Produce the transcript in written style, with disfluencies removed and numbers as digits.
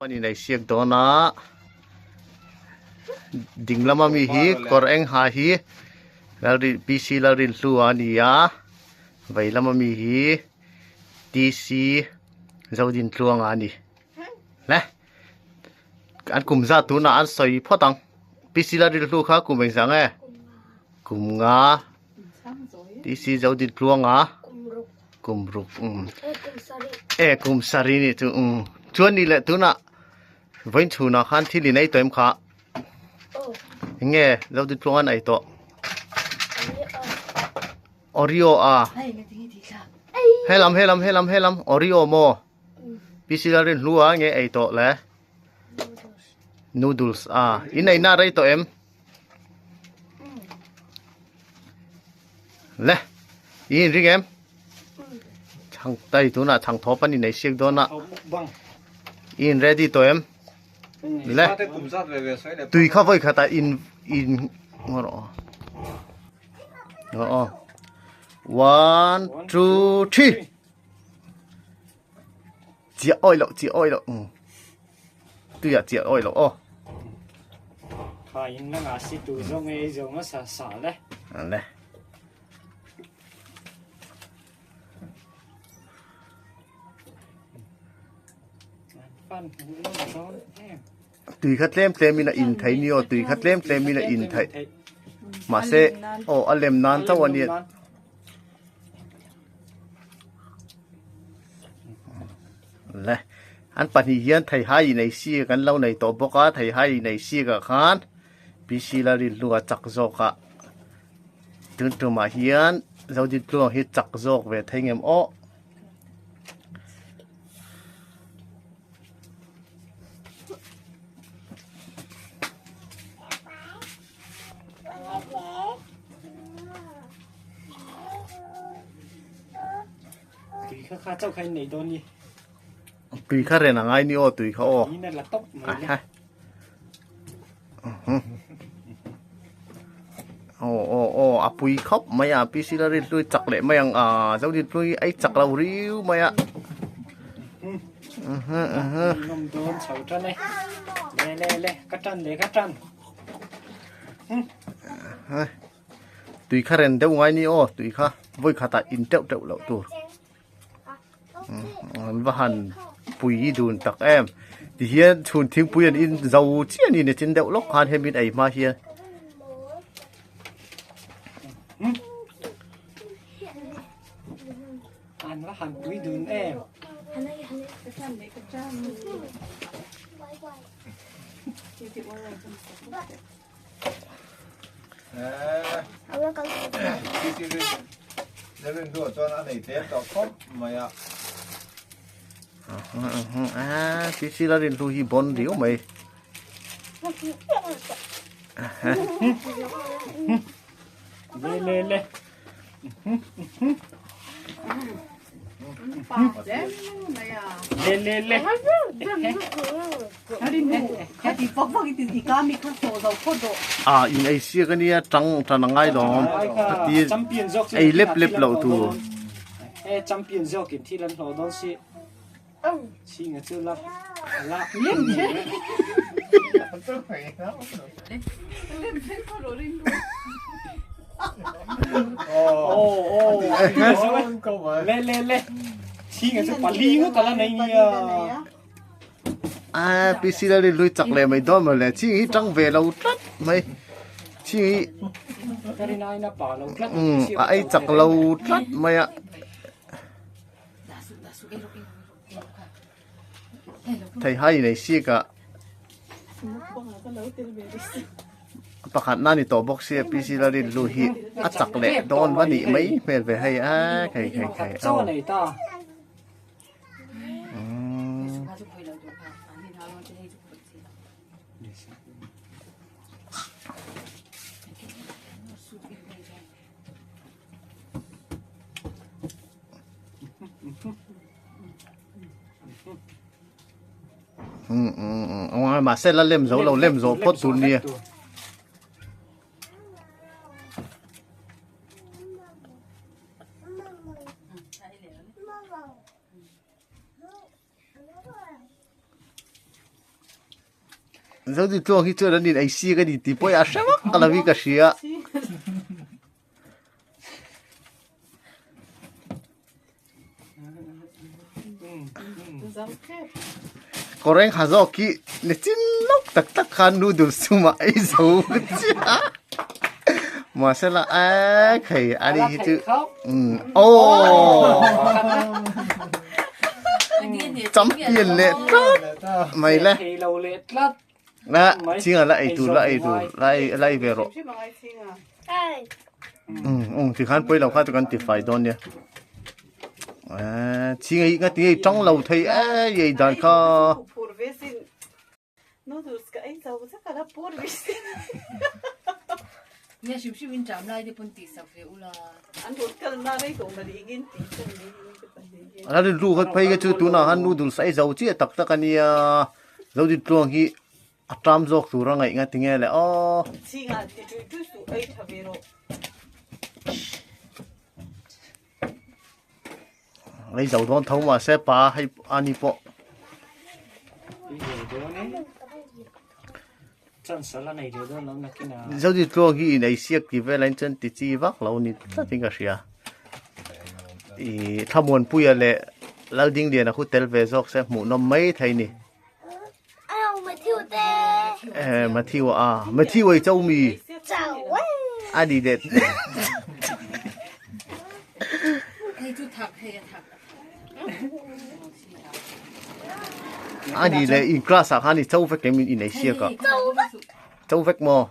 pani này siết đó na ding lama mi hi kor eng ha hi Lalrinhlua nia vậy lama mi hi TC Zodintluanga ni nè anh cùng ra tu na anh soi phốt tăng PC Lalrinhlua khác cùng mình sang nghe cùng ngã TC Zodintluanga cùng rục cùng sari ni tu chuan ni lệ tu na vẫn chủ na khan thi li này tụi em khá nghe Zodintluanga này to Oreo à hay lắm Oreo mo PC Lalrinhlua nghe ấy to lẽ noodles à in này na đây to em lẽ in riêng em thằng tay tu na Chhangthawp pani này siết đó na in ready to em lẽ tùy khá với khá ta in ngõ ngõ 1, 2, 3 chia oi lộ tùy à chia oi lộ ô phải nó ngã xí tụi giống ấy giống nó xả xả đấy nè tùy khát lem mình là in thấy nhiều tùy khát lem mình là in thấy mà sẽ anh lem nan tao anh lẽ anh bạn hiền thầy hai này xíกันlâu này tổ bốc á thầy hai này xí cả khan PC Lalrinhlua chắc dọc á từ mà hiền Zodintluanga hết chắc dọc về thầy em ó tùy khá cháu khay này đón đi tùy khá rèn ngay ni ô tùy khá ô này là tóc apui khóc mày à PC Lalrinhlua chắc lệ mày ang Zodintluanga ấy chắc lâu riu mày à nằm đón sầu chân này lê cắt chân tùy khá rèn đâu ngay ni ô tùy khá với khá ta in treo lậu tu và hẳn bùi đun tắc em thì hiện chun thiên bùi in dầu chiên in trên đậu lốc hàn hem bên ấy mà hiện ăn và hẳn bùi đun em Lalrinhlua cho nó này thế tao khóc mày ạ PC Lalrinhlua hi bon riu mày lê in ai xia cái này trắng ngay đó thì ai lép lậu tu champion dọc cái thi lần họ đó xí người chưa lắp liên lê xí người chưa quản lý cả là này PC Lalrinhlua chắc lệ mày đó mà lệ chi trắng về lâu trắt mày chi ai chắc lâu trắt mày ạ thầy hai này xí cả bác hạt nani tổ bốc xí PC Lalrinhlua hi chắc lệ đón vấn đề mấy về hay cái ông mà sẽ là lem dấu phốt tụi nia dấu thì chuông khi chưa đến đi ai xí cái gì thì bôi à sao á là vì cái gì á có rèn khá rõ kỹ để chín lúc tắc tắc khăn noodle xung mà ấy dấu mà sẽ là khẩy anh đi chứ ô chấm tiền lệ mày lẽ nè chính là lại về rồi thì khán bây giờ khán tụi con thì phải đón nhé chính là cái tiếng trong lâu thấy vậy đàn co nhà ship ship in chạm lại thì phân tích sắp về ula anh hút cái nào đấy cũng là đi kinh tế anh đi lưu cái cái chú tụi nào hắn noodle sai dầu chứ tắc tắc anh dầu đi tuang hi atram jok tu ra ngai nga tinge le o chị ngã thì chú su ấy thà về rồi lấy dầu đón thấu mà sẽ pa hay anh po chân sờ là này rồi đó nó cái nào dầu đi tuang hi này siết thì về lên chân thì chi vác lâu nít ta tinga sia tham muốn puya le lao ding dia na khu tel ve jok se mu no mai thai ni mà thiêu ấy châu mì à đi đẹp hay chú thạc hay thạc à đi đây in class à hắn đi châu vết cái mình in này xia cả châu vết mò